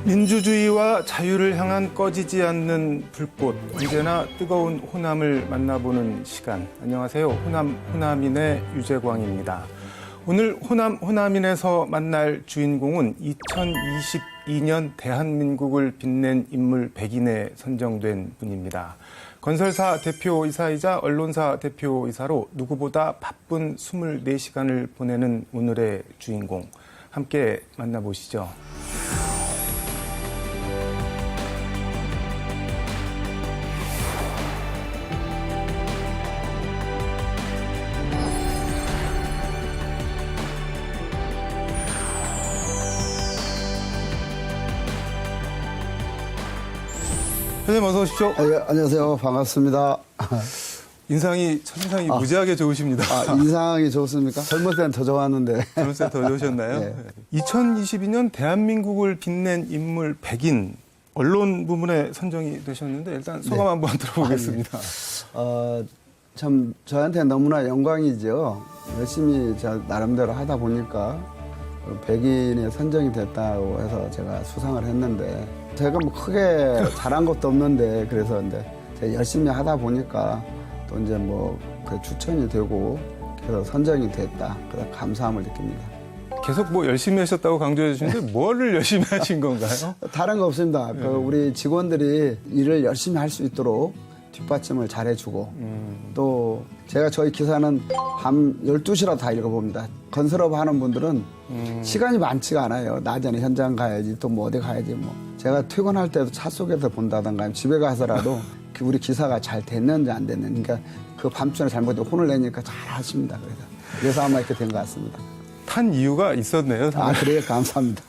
민주주의와 자유를 향한 꺼지지 않는 불꽃, 언제나 뜨거운 호남을 만나보는 시간. 안녕하세요. 호남인의 유재광입니다. 오늘 호남인에서 만날 주인공은 2022년 대한민국을 빛낸 인물 100인에 선정된 분입니다. 건설사 대표이사이자 언론사 대표이사로 누구보다 바쁜 24시간을 보내는 오늘의 주인공. 함께 만나보시죠. 선생님 어서 오십시오. 예, 안녕하세요. 반갑습니다. 첫인상이 무지하게 좋으십니다. 인상이 좋습니까? 젊을 때는 더 좋았는데. 젊을 때 더 좋으셨나요? 네. 2022년 대한민국을 빛낸 인물 100인 언론 부문에 선정이 되셨는데 일단 소감 한번 들어보겠습니다. 참 저한테 너무나 영광이죠. 열심히 나름대로 하다 보니까 100인에 선정이 됐다고 해서 제가 수상을 했는데 제가 뭐 크게 잘한 것도 없는데 그래서 근데 제가 열심히 하다 보니까 또 이제 뭐 그 추천이 되고 그래서 선정이 됐다. 그래서 감사함을 느낍니다. 계속 뭐 열심히 하셨다고 강조해 주시는데 뭐를 열심히 하신 건가요? 다른 거 없습니다. 그 우리 직원들이 일을 열심히 할 수 있도록 뒷받침을 잘 해주고 또 제가 저희 기사는 밤 12시라도 다 읽어봅니다. 건설업 하는 분들은 시간이 많지가 않아요. 낮에는 현장 가야지 또 뭐 어디 가야지 뭐. 제가 퇴근할 때도 차 속에서 본다든가 집에 가서라도 우리 기사가 잘 됐는지 안 됐는지 그러니까 그 밤중에 잘못되고 혼을 내니까 잘 하십니다. 그래서 아마 이렇게 된 것 같습니다. 탄 이유가 있었네요. 그래요? 감사합니다.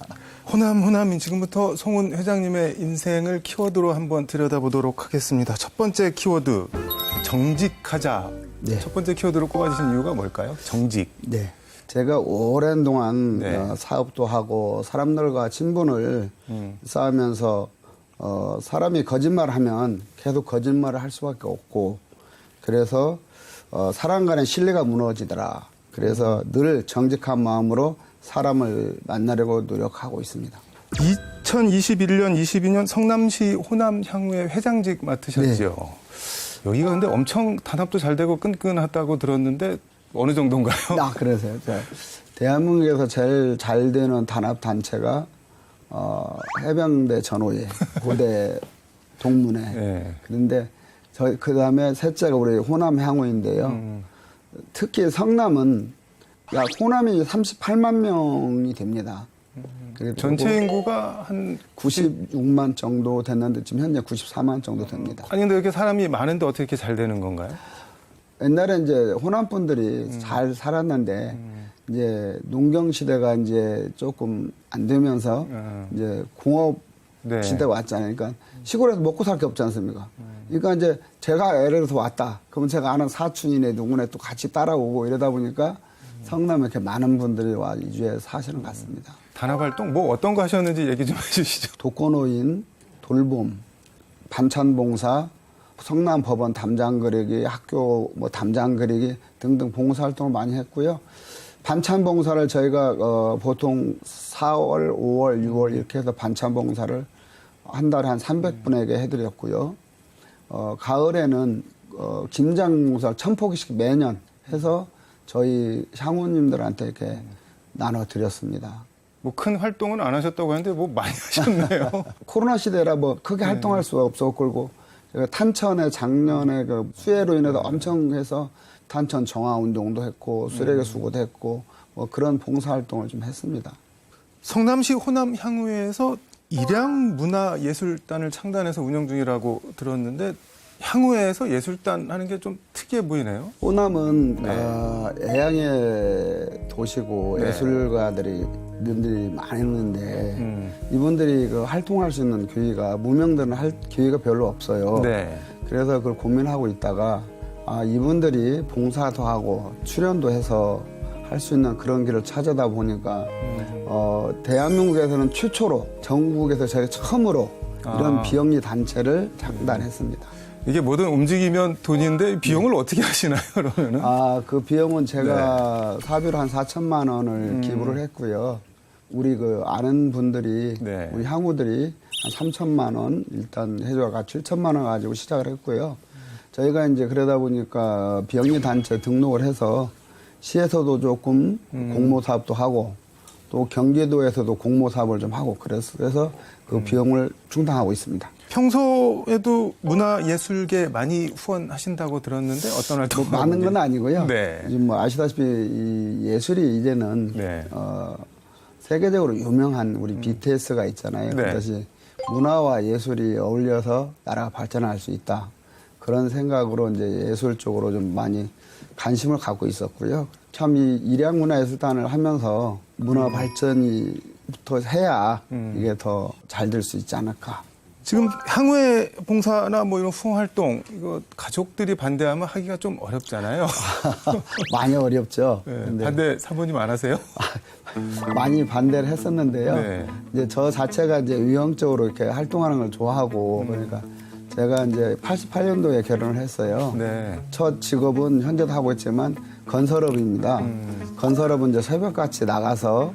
호남인 지금부터 송은 회장님의 인생을 키워드로 한번 들여다보도록 하겠습니다. 첫 번째 키워드, 정직하자. 네. 첫 번째 키워드로 꼽아주신 이유가 뭘까요? 정직. 네. 제가 오랜 동안 사업도 하고 사람들과 친분을 쌓으면서 사람이 거짓말을 하면 계속 거짓말을 할 수밖에 없고 그래서 사람 간의 신뢰가 무너지더라. 그래서 늘 정직한 마음으로 사람을 만나려고 노력하고 있습니다. 2021년, 22년 성남시 호남향후의 회장직 맡으셨죠. 네. 여기가 근데 엄청 단합도 잘 되고 끈끈하다고 들었는데 어느 정도인가요? 그러세요. 대한민국에서 제일 잘 되는 단합 단체가 해병대 전호회, 고대 동문회. 네. 그런데 그다음에 셋째가 우리 호남향후인데요. 특히 성남은 호남이 38만 명이 됩니다. 전체 인구가 한 96만 정도 됐는데 지금 현재 94만 정도 됩니다. 아니 근데 이렇게 사람이 많은데 어떻게 이렇게 잘 되는 건가요? 옛날에 이제 호남 분들이 잘 살았는데 이제 농경 시대가 이제 조금 안 되면서 이제 공업 시대가 왔잖아요. 그러니까 시골에서 먹고 살 게 없지 않습니까? 그러니까 이제 제가 예를 들어서 왔다. 그러면 제가 아는 사촌이네 누구네 또 같이 따라오고 이러다 보니까 성남에 이렇게 많은 분들이 와 이주에 사시는 것 같습니다. 단합 활동 뭐 어떤 거 하셨는지 얘기 좀 해주시죠. 독거노인, 돌봄, 반찬 봉사, 성남 법원 담장 그리기, 학교 뭐 담장 그리기 등등 봉사 활동을 많이 했고요. 반찬 봉사를 저희가 보통 4월, 5월, 6월 이렇게 해서 반찬 봉사를 한 달에 한 300분에게 해드렸고요. 가을에는 김장 봉사 1000포기씩 매년 해서 저희 향후님들한테 이렇게 나눠드렸습니다. 뭐 큰 활동은 안 하셨다고 하는데 뭐 많이 하셨네요. 코로나 시대라 뭐 크게 활동할 수가 없었고 제가 탄천에 작년에 그 수해로 인해서 엄청 해서 탄천 정화 운동도 했고 쓰레기 수거도 했고 뭐 그런 봉사 활동을 좀 했습니다. 성남시 호남향후회에서 일양문화예술단을 창단해서 운영 중이라고 들었는데 향후회에서 예술단 하는 게 좀 특이해 보이네요. 호남은 애양의 도시고 예술가들이 많이 있는데 이분들이 그 활동할 수 있는 기회가 무명들은 할 기회가 별로 없어요. 그래서 그걸 고민하고 있다가 이분들이 봉사도 하고 출연도 해서 할 수 있는 그런 길을 찾아다 보니까 대한민국에서는 최초로 전국에서 저희가 처음으로 이런 비영리 단체를 창단했습니다. 이게 뭐든 움직이면 돈인데 비용을 어떻게 하시나요, 그러면은? 그 비용은 제가 사비로 한 4천만 원을 기부를 했고요. 우리 그 아는 분들이 네. 우리 향후들이 한 3천만 원 일단 해줘가 7천만 원 가지고 시작을 했고요. 저희가 이제 그러다 보니까 비영리 단체 등록을 해서 시에서도 조금 공모 사업도 하고 또 경기도에서도 공모 사업을 좀 하고 그래서 그 비용을 충당하고 있습니다. 평소에도 문화예술계 많이 후원하신다고 들었는데 어떤 활동? 뭐 많은 건 아니고요. 네. 지금 뭐 아시다시피 이 예술이 이제는 네. 세계적으로 유명한 우리 BTS가 있잖아요. 네. 그것이 문화와 예술이 어울려서 나라가 발전할 수 있다. 그런 생각으로 이제 예술 쪽으로 좀 많이 관심을 갖고 있었고요. 참 이 일양문화예술단을 하면서 문화 발전이부터 해야 이게 더 잘 될 수 있지 않을까. 지금 향후의 봉사나 뭐 이런 후원 활동 이거 가족들이 반대하면 하기가 좀 어렵잖아요. 많이 어렵죠. 네, 근데 반대 사모님 안 하세요? 많이 반대를 했었는데요. 네. 이제 저 자체가 이제 위형적으로 이렇게 활동하는 걸 좋아하고 그러니까 제가 이제 88년도에 결혼을 했어요. 네. 첫 직업은 현재도 하고 있지만 건설업입니다. 건설업은 이제 새벽같이 나가서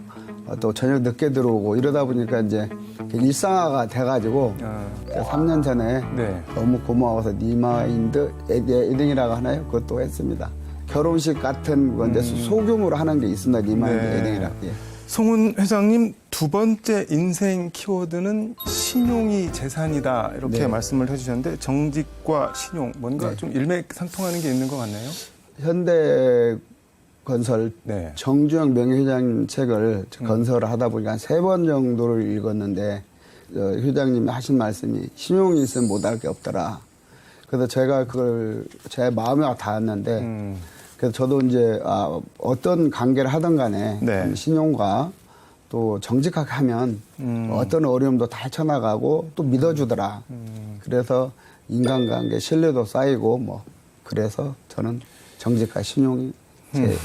또 저녁 늦게 들어오고 이러다 보니까 이제 일상화가 돼가지고 3년 전에 네. 너무 고마워서 니마인드 에딩이라고 하나요? 그것도 했습니다. 결혼식 같은 건데 소규모로 하는 게 있습니다. 니마인드 네. 에딩이라고. 예. 송은 회장님 두 번째 인생 키워드는 신용이 재산이다 이렇게 네. 말씀을 해주셨는데 정직과 신용 뭔가 네. 좀 일맥상통하는 게 있는 것 같나요? 현대건설 네. 정주영 명예회장 책을 건설을 하다 보니까 한 3번 정도를 읽었는데 회장님이 하신 말씀이 신용이 있으면 못할 게 없더라. 그래서 제가 그걸 제 마음에 닿았는데 그래서 저도 이제 어떤 관계를 하든 간에 네. 신용과 또 정직하게 하면 어떤 어려움도 다 헤쳐나가고 또 믿어주더라. 그래서 인간관계 신뢰도 쌓이고 뭐 그래서 저는 정직과 신용이 제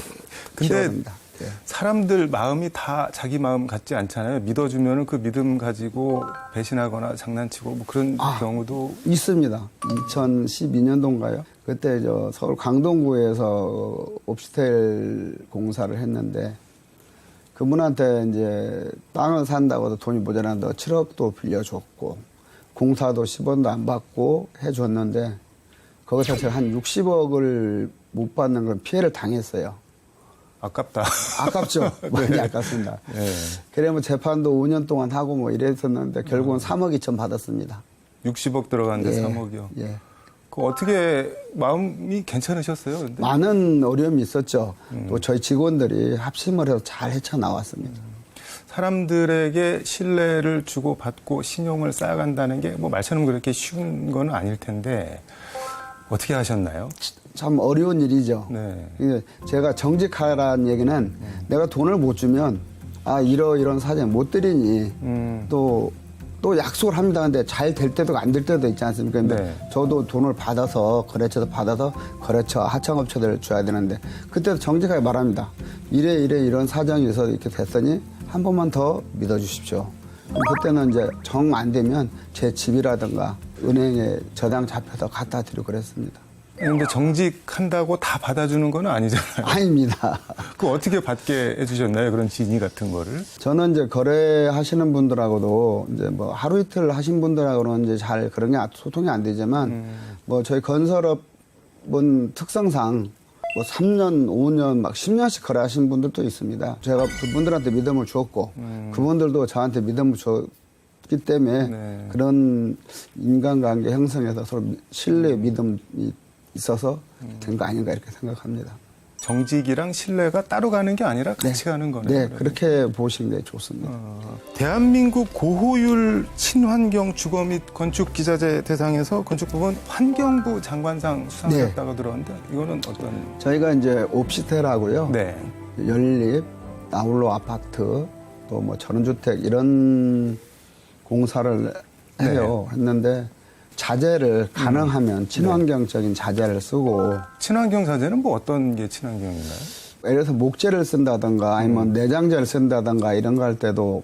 근데 키워드입니다. 네. 사람들 마음이 다 자기 마음 같지 않잖아요. 믿어주면 그 믿음 가지고 배신하거나 장난치고 뭐 그런 경우도 있습니다. 2012년도인가요? 그때 저 서울 강동구에서 옵시텔 공사를 했는데 그분한테 이제 땅을 산다고 해서 돈이 모자란다고 7억도 빌려줬고 공사도 10원도 안 받고 해줬는데 거기서 제가 한 60억을 못 받는 건 피해를 당했어요. 아깝다. 아깝죠. 많이 아깝습니다. 네. 그래 뭐 재판도 5년 동안 하고 뭐 이랬었는데 결국은 3억 2천 받았습니다. 60억 들어갔는데 예, 3억이요. 예. 그 어떻게 마음이 괜찮으셨어요? 근데? 많은 어려움이 있었죠. 또 저희 직원들이 합심을 해서 잘 헤쳐나왔습니다. 사람들에게 신뢰를 주고 받고 신용을 쌓아간다는 게 뭐 말처럼 그렇게 쉬운 건 아닐 텐데 어떻게 하셨나요? 참 어려운 일이죠. 네. 제가 정직하라는 얘기는 내가 돈을 못 주면 이런 사정 못 드리니 또 약속을 합니다. 근데 잘 될 때도 안 될 때도 있지 않습니까? 근데 네. 저도 돈을 받아서 거래처에서 받아서 거래처 하청업체들 줘야 되는데 그때도 정직하게 말합니다. 이런 사정이 있어서 이렇게 됐으니 한 번만 더 믿어주십시오. 그럼 그때는 이제 정 안 되면 제 집이라든가 은행에 저당 잡혀서 갖다 드리고 그랬습니다. 근데 정직한다고 다 받아주는 건 아니잖아요. 아닙니다. 그 어떻게 받게 해주셨나요? 그런 진의 같은 거를? 저는 이제 거래하시는 분들하고도 이제 뭐 하루 이틀 하신 분들하고는 이제 잘 그런 게 소통이 안 되지만 뭐 저희 건설업은 특성상 뭐 3년, 5년, 막 10년씩 거래하신 분들도 있습니다. 제가 그분들한테 믿음을 주었고 그분들도 저한테 믿음을 줬기 때문에 네. 그런 인간관계 형성에서 서로 신뢰, 믿음이 있어서 된 거 아닌가 이렇게 생각합니다. 정직이랑 신뢰가 따로 가는 게 아니라 같이 가는 거네요. 네, 그러면. 그렇게 보시는 게 좋습니다. 대한민국 고호율 친환경 주거 및 건축 기자재 대상에서 건축부문 환경부 장관상 수상했다고 들었는데 이거는 어떤? 저희가 이제 옵시텔하고요. 네. 연립, 아울러 아파트, 또 뭐 전원주택 이런 공사를 해요. 했는데 자재를 가능하면 친환경적인 자재를 쓰고 친환경 자재는 뭐 어떤 게 친환경인가요? 예를 들어서 목재를 쓴다든가 아니면 내장재를 쓴다든가 이런 거 할 때도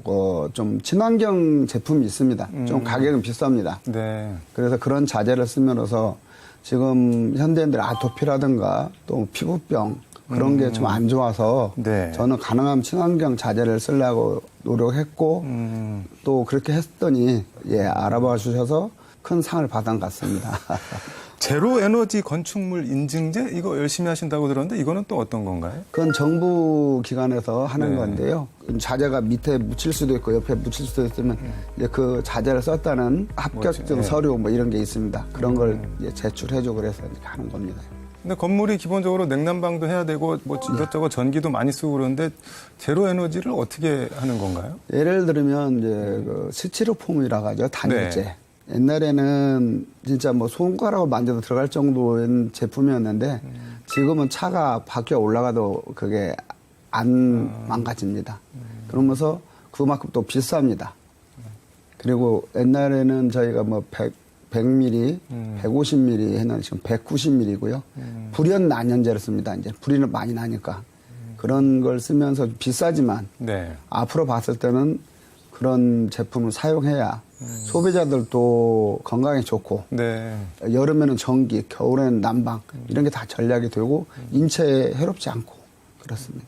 좀 친환경 제품이 있습니다. 좀 가격은 비쌉니다. 네. 그래서 그런 자재를 쓰면서 지금 현대인들 아토피라든가 또 피부병 그런 게 좀 안 좋아서 네. 저는 가능하면 친환경 자재를 쓰려고 노력했고 또 그렇게 했더니 알아봐 주셔서 큰 상을 받은 것 같습니다. 제로 에너지 건축물 인증제 이거 열심히 하신다고 들었는데 이거는 또 어떤 건가요? 그건 정부 기관에서 하는 네. 건데요. 자재가 밑에 묻힐 수도 있고 옆에 묻힐 수도 있으면 이제 그 자재를 썼다는 합격증 네. 서류 뭐 이런 게 있습니다. 그런 걸 이제 제출해주고 그래서 이렇게 하는 겁니다. 근데 건물이 기본적으로 냉난방도 해야 되고 뭐 이것저것 전기도 많이 쓰고 그러는데 제로 에너지를 어떻게 하는 건가요? 예를 들면 이제 그 스티로폼이라고 하죠. 단열재. 네. 옛날에는 진짜 뭐 손가락을 만져도 들어갈 정도의 제품이었는데 지금은 차가 밖에 올라가도 그게 안 망가집니다. 그러면서 그만큼 또 비쌉니다. 그리고 옛날에는 저희가 뭐 100mm, 150mm 했는데 지금 190mm고요. 불연 난연제를 씁니다. 이제 불이 많이 나니까. 그런 걸 쓰면서 비싸지만 네. 앞으로 봤을 때는 그런 제품을 사용해야 소비자들도 건강에 좋고 네. 여름에는 전기, 겨울에는 난방 이런 게 다 전략이 되고 인체에 해롭지 않고 그렇습니다.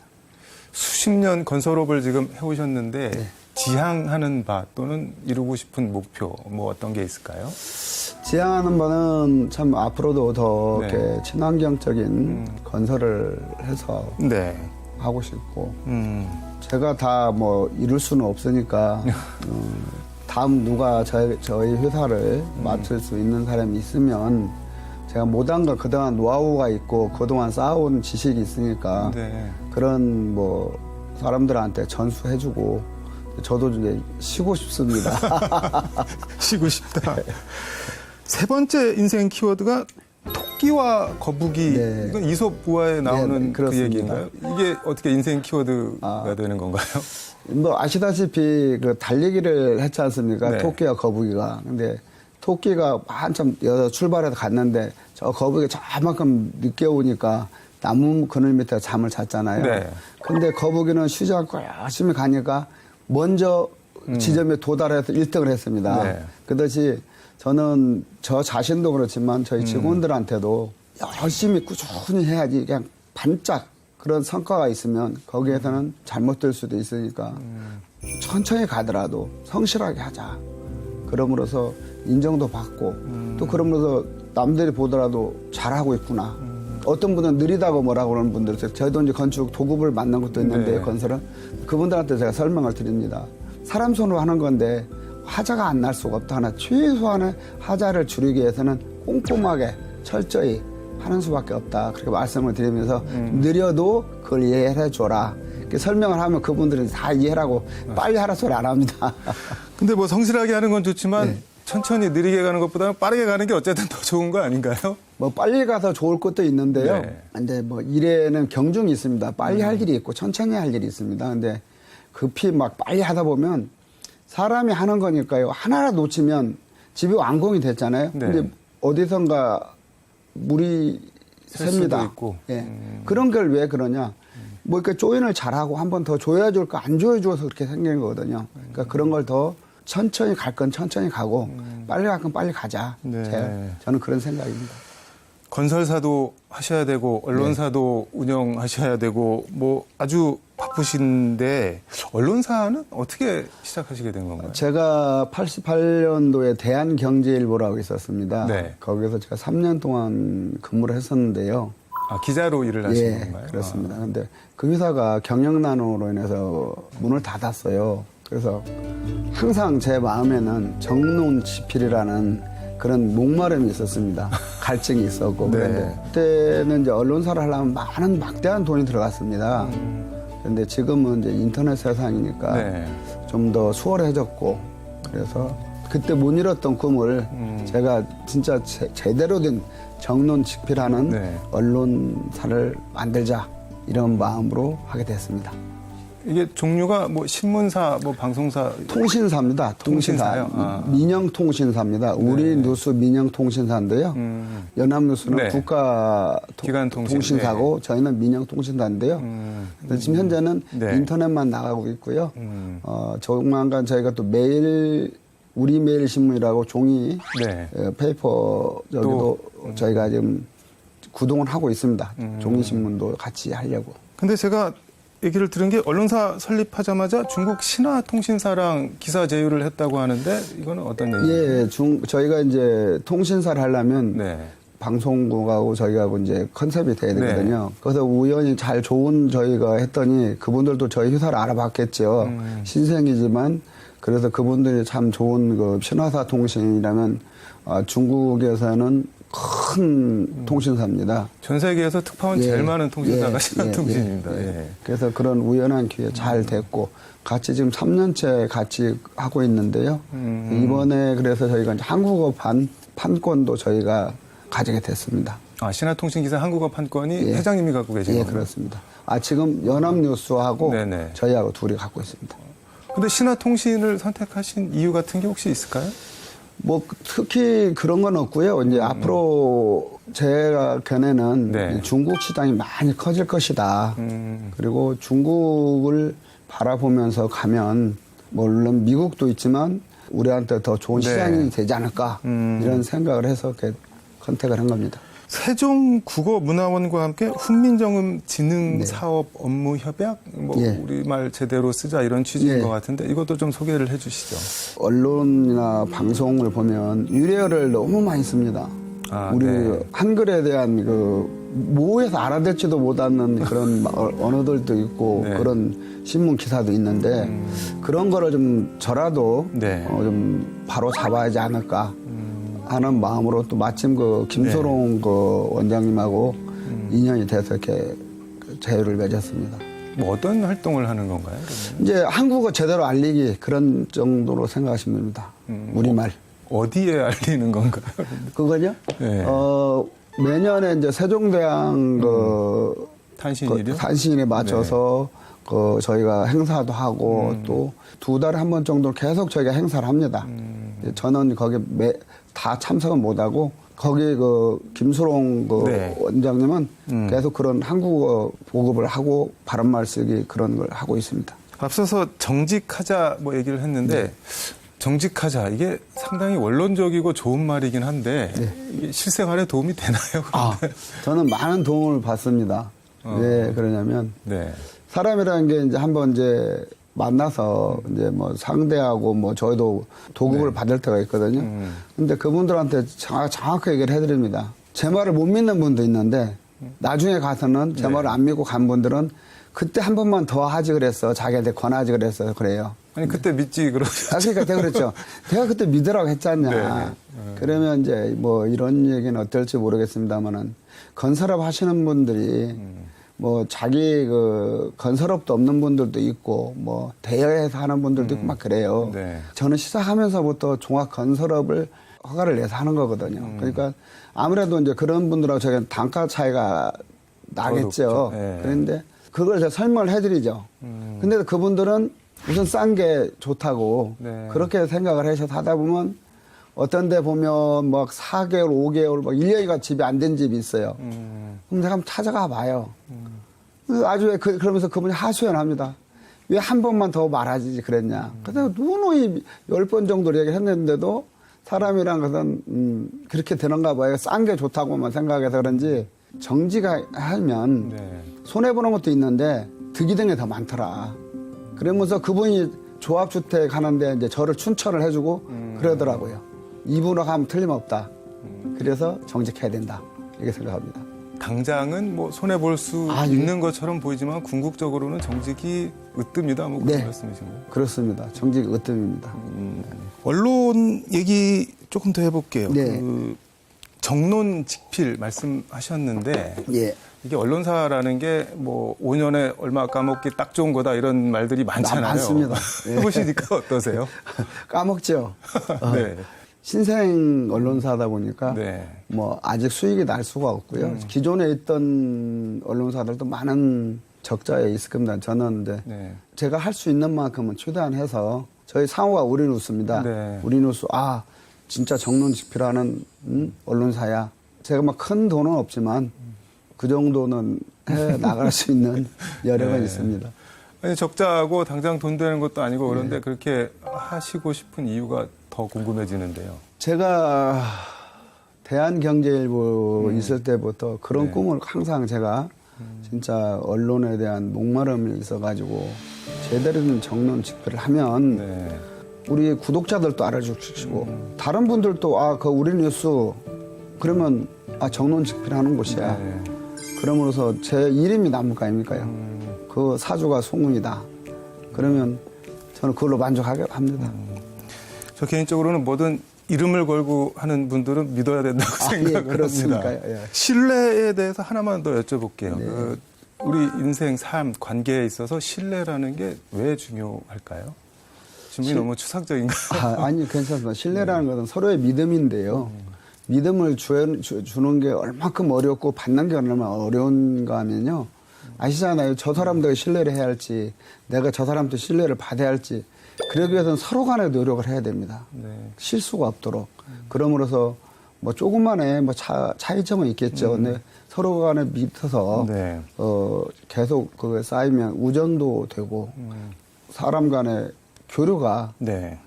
수십 년 건설업을 지금 해오셨는데 지향하는 바 또는 이루고 싶은 목표 뭐 어떤 게 있을까요? 지향하는 바는 참 앞으로도 더 네. 이렇게 친환경적인 건설을 해서 네. 하고 싶고 제가 다 뭐 이룰 수는 없으니까 다음 누가 저희 회사를 맡을 수 있는 사람이 있으면 제가 못한 거 그동안 노하우가 있고 그동안 쌓아온 지식이 있으니까 네. 그런 뭐 사람들한테 전수해주고 저도 이제 쉬고 싶습니다. 쉬고 싶다. 세 번째 인생 키워드가 토끼와 거북이. 네. 이건 이솝 부화에 나오는 네, 그 그렇습니다. 얘기인가요? 이게 어떻게 인생 키워드가 되는 건가요? 뭐 아시다시피 그 달리기를 했지 않습니까? 네. 토끼와 거북이가. 근데 토끼가 한참 여자 출발해서 갔는데 저 거북이가 저만큼 늦게 오니까 나무 그늘 밑에 잠을 잤잖아요. 네. 근데 거북이는 쉬지 않고 열심히 가니까 먼저 지점에 도달해서 1등을 했습니다. 네. 그렇듯이 저는 저 자신도 그렇지만 저희 직원들한테도 열심히 꾸준히 해야지 그냥 반짝 그런 성과가 있으면 거기에서는 잘못될 수도 있으니까 천천히 가더라도 성실하게 하자. 그럼으로써 인정도 받고 또 그러면서 남들이 보더라도 잘하고 있구나. 어떤 분은 느리다고 뭐라고 그러는 분들 있어요. 저희도 이제 건축 도급을 만난 것도 있는데 네. 건설은 그분들한테 제가 설명을 드립니다. 사람 손으로 하는 건데 하자가 안 날 수가 없다 하나 최소한의 하자를 줄이기 위해서는 꼼꼼하게 철저히 하는 수밖에 없다. 그렇게 말씀을 드리면서 느려도 그걸 이해해 줘라. 이렇게 설명을 하면 그분들은 다 이해하라고 빨리 하라 소리 안 합니다. 근데 뭐 성실하게 하는 건 좋지만 네. 천천히 느리게 가는 것보다는 빠르게 가는 게 어쨌든 더 좋은 거 아닌가요? 뭐 빨리 가서 좋을 것도 있는데요. 네. 근데 뭐 일에는 경중이 있습니다. 빨리 할 일이 있고 천천히 할 일이 있습니다. 근데 급히 막 빨리 하다 보면 사람이 하는 거니까요. 하나 놓치면 집이 완공이 됐잖아요. 네. 근데 어디선가 물이 셀 셉니다. 수도 있고. 예. 그런 걸 왜 그러냐. 뭐 이렇게 조인을 잘하고 한 번 더 조여야 줄 거 안 조여줘서 그렇게 생기는 거거든요. 그러니까 그런 걸 더 천천히 갈 건 천천히 가고 빨리 갈 건 빨리 가자. 네. 저는 그런 생각입니다. 건설사도 하셔야 되고 언론사도 운영하셔야 되고 뭐 아주 바쁘신데 언론사는 어떻게 시작하시게 된 건가요? 제가 88년도에 대한경제일보라고 있었습니다. 네. 거기서 제가 3년 동안 근무를 했었는데요. 아, 기자로 일을 하신 예, 건가요? 그렇습니다. 근데 그 회사가 경영난으로 인해서 문을 닫았어요. 그래서 항상 제 마음에는 정론지필이라는 그런 목마름이 있었습니다. 갈증이 있었고. 네. 그런데 그때는 이제 언론사를 하려면 많은 막대한 돈이 들어갔습니다. 그런데 지금은 이제 인터넷 세상이니까 네. 좀 더 수월해졌고 그래서 그때 못 이뤘던 꿈을 제가 진짜 제대로 된 정론직필하는 네. 언론사를 만들자 이런 마음으로 하게 됐습니다. 이게 종류가 뭐 신문사, 뭐 방송사, 통신사입니다. 통신사요? 아. 민영통신사입니다. 우리 뉴스 민영통신사인데요. 연합뉴스는 네. 기관 국가통신사고 저희는 민영통신사인데요. 근데 지금 현재는 네. 인터넷만 나가고 있고요. 조만간 저희가 또 매일 우리 매일 신문이라고 종이 네. 페이퍼 저기도 저희가 지금 구동을 하고 있습니다. 종이신문도 같이 하려고. 근데 제가 얘기를 들은 게 언론사 설립하자마자 중국 신화통신사랑 기사 제휴를 했다고 하는데 이거는 어떤 얘기예요? 예, 저희가 이제 통신사를 하려면 네. 방송국하고 저희하고 이제 컨셉이 돼야 되거든요. 그래서 우연히 잘 좋은 저희가 했더니 그분들도 저희 회사를 알아봤겠죠. 신생이지만 그래서 그분들이 참 좋은 그 신화사 통신이라면 중국에서는 큰 통신사입니다. 전 세계에서 특파원 예, 제일 많은 통신사가 예, 신화통신입니다. 예, 예. 예. 그래서 그런 우연한 기회 잘 됐고 같이 지금 3년째 같이 하고 있는데요. 이번에 그래서 저희가 이제 한국어 판권도 저희가 가지게 됐습니다. 아, 신화통신기사 한국어 판권이 예. 회장님이 갖고 계신 예, 거예요? 그렇습니다. 지금 연합뉴스하고 네네. 저희하고 둘이 갖고 있습니다. 근데 신화통신을 선택하신 이유 같은 게 혹시 있을까요? 뭐 특히 그런 건 없고요. 이제 앞으로 제가 견해는 네. 중국 시장이 많이 커질 것이다. 그리고 중국을 바라보면서 가면 물론 미국도 있지만 우리한테 더 좋은 네. 시장이 되지 않을까 이런 생각을 해서 이렇게 선택을 한 겁니다. 세종국어문화원과 함께 훈민정음 진흥사업 업무 협약, 뭐 예. 우리말 제대로 쓰자 이런 취지인 예. 것 같은데 이것도 좀 소개를 해주시죠. 언론이나 방송을 보면 유래어를 너무 많이 씁니다. 우리 네. 한글에 대한 모에서 알아듣지도 못하는 그런 언어들도 있고 네. 그런 신문 기사도 있는데 그런 거를 좀 저라도 네. 좀 바로 잡아야지 않을까 하는 마음으로 또 마침 김소롱 네. 원장님하고 인연이 돼서 이렇게 제휴를 맺었습니다. 뭐 어떤 활동을 하는 건가요? 그러면? 이제 한국어 제대로 알리기 그런 정도로 생각하시면 됩니다. 우리말. 어디에 알리는 건가요? 그거요? 네. 매년에 이제 세종대왕 탄신일이요? 탄신일에 맞춰서 저희가 행사도 하고 또 2달에 한 번 정도 계속 저희가 행사를 합니다. 저는 거기 다 참석은 못하고 거기 김수롱 네. 원장님은 계속 그런 한국어 보급을 하고 바른말 쓰기 그런 걸 하고 있습니다. 앞서서 정직하자 뭐 얘기를 했는데 네. 정직하자 이게 상당히 원론적이고 좋은 말이긴 한데 이게 실생활에 도움이 되나요? 저는 많은 도움을 받습니다. 왜 그러냐면 네. 사람이라는 게 이제 한번 이제 만나서 이제 뭐 상대하고 뭐 저희도 도급을 받을 때가 있거든요. 근데 그분들한테 정확하게 얘기를 해드립니다. 제 말을 못 믿는 분도 있는데 나중에 가서는 제 말을 안 믿고 간 분들은 그때 한 번만 더 하지 그랬어. 자기한테 권하지 그랬어. 그래요. 아니 그때 믿지 그러죠. 그러니까 내가 그랬죠. 내가 그때 믿으라고 했잖냐. 네. 그러면 이제 뭐 이런 얘기는 어떨지 모르겠습니다만은 건설업 하시는 분들이 뭐 자기 건설업도 없는 분들도 있고 뭐 대여해서 하는 분들도 있고 막 그래요. 네. 저는 시작하면서부터 종합 건설업을 허가를 내서 하는 거거든요. 그러니까 아무래도 이제 그런 분들하고 저희가 단가 차이가 나겠죠. 네. 그런데 그걸 제가 설명을 해드리죠. 근데 그분들은 우선 싼 게 좋다고 네. 그렇게 생각을 하셔서 하다 보면 어떤 데 보면 막 4개월, 5개월, 막 1년이가 집이 안 된 집이 있어요. 그럼 제가 한번 찾아가 봐요. 아주 그러면서 그분이 하소연합니다. 왜 한 번만 더 말하지 그랬냐. 그래서 누누이 10번 정도 얘기를 했는데도 사람이란 것은 그렇게 되는가 봐요. 싼 게 좋다고만 생각해서 그런지 정지가 하면 네. 손해보는 것도 있는데 득이 되는 게 더 많더라. 그러면서 그분이 조합주택 하는데 이제 저를 춘천을 해주고 그러더라고요. 이분하고 하면 틀림없다. 그래서 정직해야 된다. 이렇게 생각합니다. 당장은 뭐 손해볼 수 있는 것처럼 보이지만 궁극적으로는 정직이 으뜸이다. 뭐 그런 네. 말씀이신가요? 그렇습니다. 정직이 으뜸입니다. 언론 얘기 조금 더 해볼게요. 네. 정론 직필 말씀하셨는데 예. 이게 언론사라는 게 뭐 5년에 얼마 까먹기 딱 좋은 거다 이런 말들이 많잖아요. 많습니다. 예. 해보시니까 어떠세요? 까먹죠. 네. 신생 언론사다 보니까 네. 뭐 아직 수익이 날 수가 없고요. 기존에 있던 언론사들도 많은 적자에 있을 겁니다. 저는 이제 네. 제가 할 수 있는 만큼은 최대한 해서 저희 상호가 우리뉴스입니다. 네. 우리뉴스 진짜 정론직필하는 언론사야. 제가 막 큰 돈은 없지만 그 정도는 해 나갈 수 있는 여력은 네. 있습니다. 아니, 적자하고 당장 돈 되는 것도 아니고 그런데 그렇게 하시고 싶은 이유가 더 궁금해지는데요. 제가 대한경제일보 있을 때부터 그런 네. 꿈을 항상 제가 진짜 언론에 대한 목마름이 있어가지고 제대로 된 정론 집회를 하면 네. 우리 구독자들도 알아주시고 다른 분들도 그 우리 뉴스 그러면 정론 집회를 하는 곳이야. 네. 그러므로서 제 이름이 남을 거 아닙니까요? 그 사주가 송은이다. 그러면 저는 그걸로 만족하게 합니다. 저 개인적으로는 뭐든 이름을 걸고 하는 분들은 믿어야 된다고 생각을 합니다. 그렇습니까요? 예. 신뢰에 대해서 하나만 더 여쭤볼게요. 네. 우리 인생, 삶, 관계에 있어서 신뢰라는 게 왜 중요할까요? 질문이 너무 추상적인가요? 아니, 괜찮습니다. 신뢰라는 것은 서로의 믿음인데요. 믿음을 주는 게 얼마큼 어렵고 받는 게 얼마나 어려운가 하면요. 아시잖아요. 저 사람들에게 신뢰를 해야 할지, 내가 저 사람한테 신뢰를 받아야 할지, 그러기 위해서는 서로 간에 노력을 해야 됩니다. 네. 실수가 없도록. 그러므로서 뭐 조금만의 뭐 차이점은 있겠죠. 근데 서로 간에 믿어서 네. 계속 그게 쌓이면 우정도 되고 사람 간의 교류가 네.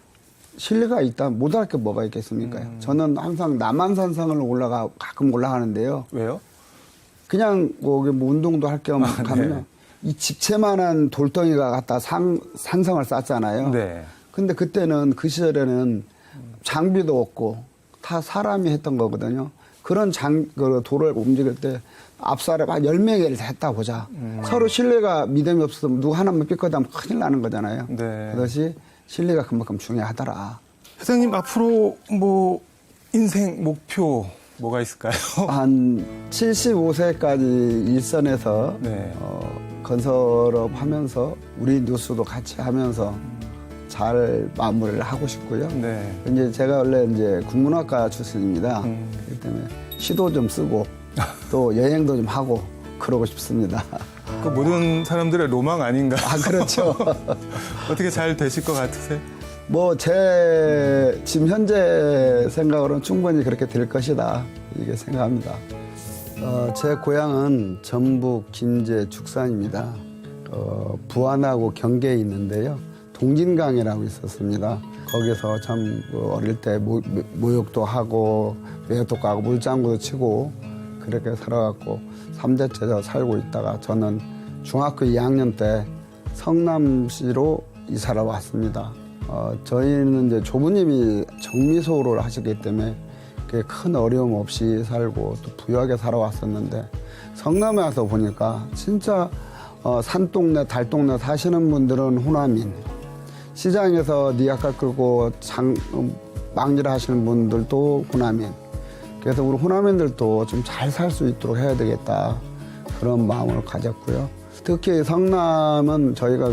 신뢰가 있다면 못할 게 뭐가 있겠습니까? 저는 항상 남한산성을 가끔 올라가는데요. 왜요? 그냥 뭐 운동도 할 겸 가면요. 네. 이 집채만한 돌덩이가 갖다 산성을 쌓잖아요. 네. 근데 그때는 그 시절에는 장비도 없고 다 사람이 했던 거거든요. 그런 그 돌을 움직일 때 앞살에 막 10명을 했다 보자. 서로 신뢰가 믿음이 없어서 누구 하나만 삐끗하면 큰일 나는 거잖아요. 네. 그것이 신뢰가 그만큼 중요하더라. 회장님 앞으로 뭐 인생 목표 뭐가 있을까요? 한 75세까지 일선에서 네. 건설업 하면서 우리 뉴스도 같이 하면서 잘 마무리를 하고 싶고요. 네. 이제 제가 원래 이제 국문학과 출신입니다. 그렇기 때문에 시도 좀 쓰고 또 여행도 좀 하고 그러고 싶습니다. 그 모든 사람들의 로망 아닌가? 그렇죠. 어떻게 잘 되실 것 같으세요? 뭐 제 지금 현재 생각으로는 충분히 그렇게 될 것이다 이게 생각합니다. 제 고향은 전북 김제 축산입니다. 부안하고 경계에 있는데요. 동진강이라고 있었습니다. 거기서 참 어릴 때 모욕도 하고 매역도 가고 물장구도 치고 그렇게 살아갔고 3대째 살고 있다가 저는 중학교 2학년 때 성남시로 이사를 왔습니다. 저희는 이제 조부님이 정미소를 하셨기 때문에 큰 어려움 없이 살고 또 부유하게 살아왔었는데 성남에 와서 보니까 진짜 산동네 달동네 사시는 분들은 호남인, 시장에서 니아까 끌고 망질 하시는 분들도 호남인. 그래서 우리 호남인들도 좀 잘 살 수 있도록 해야 되겠다 그런 마음을 가졌고요. 특히 성남은 저희가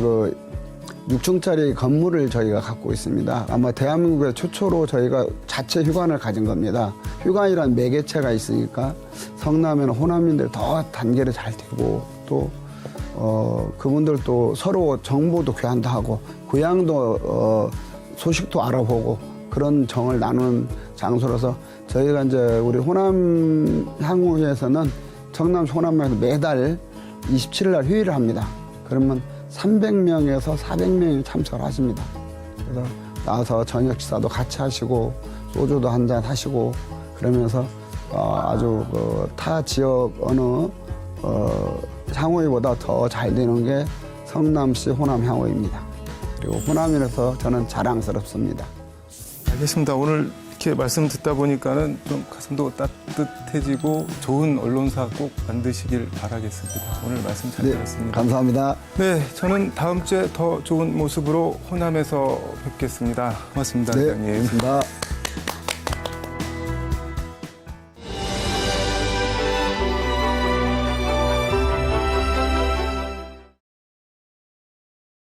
6층짜리 건물을 저희가 갖고 있습니다. 아마 대한민국의 최초로 저희가 자체 휴관을 가진 겁니다. 휴관이라는 매개체가 있으니까 성남에는 호남인들 더 단계를 잘 되고 또 그분들도 서로 정보도 교환도 하고 고향도 소식도 알아보고 그런 정을 나누는 장소라서 저희가 이제 우리 호남 향후에서는 성남 호남에서 매달 27일 날 휴일을 합니다. 그러면 300명에서 400명이 참석을 하십니다. 그래서 나와서 저녁 식사도 같이 하시고 소주도 한잔 하시고 그러면서 아주 타 지역 어느 향후보다 더 잘 되는 게 성남시 호남 향후입니다. 그리고 호남이라서 저는 자랑스럽습니다. 알겠습니다. 오늘 이렇게 말씀 듣다 보니까는 좀 가슴도 따뜻해지고 좋은 언론사 꼭 만드시길 바라겠습니다. 오늘 말씀 잘 들었습니다. 감사합니다. 네, 저는 다음 주에 더 좋은 모습으로 호남에서 뵙겠습니다. 고맙습니다, 네, 회장님. 고맙습니다.